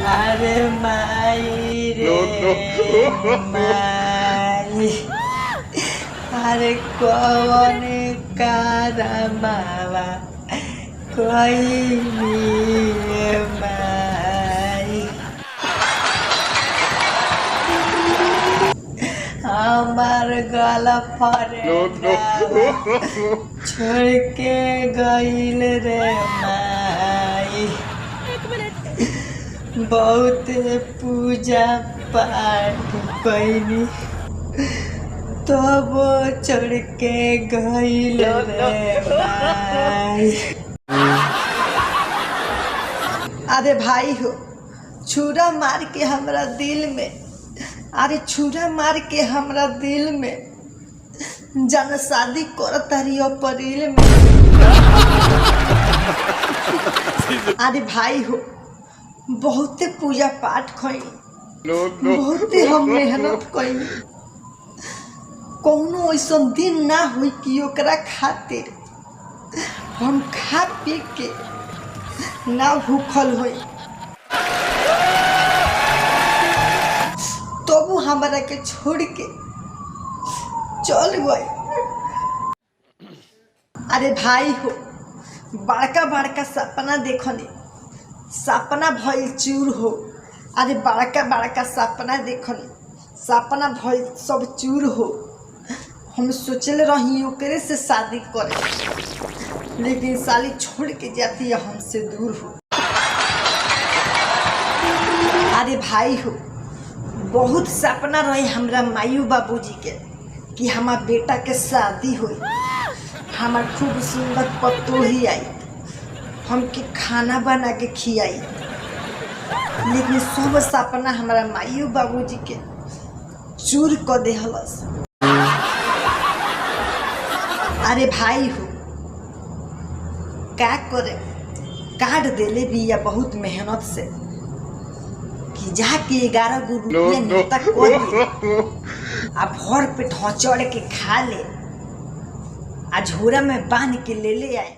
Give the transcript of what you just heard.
अरे माई रे माई, अरे कौन करमावा कोई माई, हमार गला फरे छोड़ के गईल रे माई। बहुत पूजा पाठ कैनी तब चढ़ के गईल रे भाई। अरे भाई हो, छुरा मार के हमरा दिल में, अरे छुरा मार के हमरा दिल में जन शादी कर तारी अप्रैल में। अरे भाई हो, बहुते पूजा पाठ कैनी, बहुते हम मेहनत कैनी, कौनो ऐसा दिन ना हुई कि ओकरा खातिर हम खा पी के ना भूखल हुई, तबु हमरा के छोड़ के चल गए। अरे भाई हो, बड़का बड़का सपना देखनी, सपना भइल चूर हो। अरे बड़का बड़का सपना देखनी, सपना भइल सब चूर हो। हम सोचले रही ओकरे से शादी करे, लेकिन साली छोड़ के जाती है हमसे दूर हो। अरे भाई हो, बहुत सपना रहे हमरा मायू बाबूजी के कि हमार बेटा के शादी हुई, हमार खूब सुंदर पतोही आई, हमके खाना बना के खियाई, लेकिन सब सपना हमारा मायू बाबूजी के चूर कर देहलस। अरे भाई हो, क्या करे, काट देले बिया बहुत मेहनत से कि जाके 11 गो रुपया नेता कर दे, आ भर पे ढोचड़ के खा ले, आ झोरा में बांध के ले आए।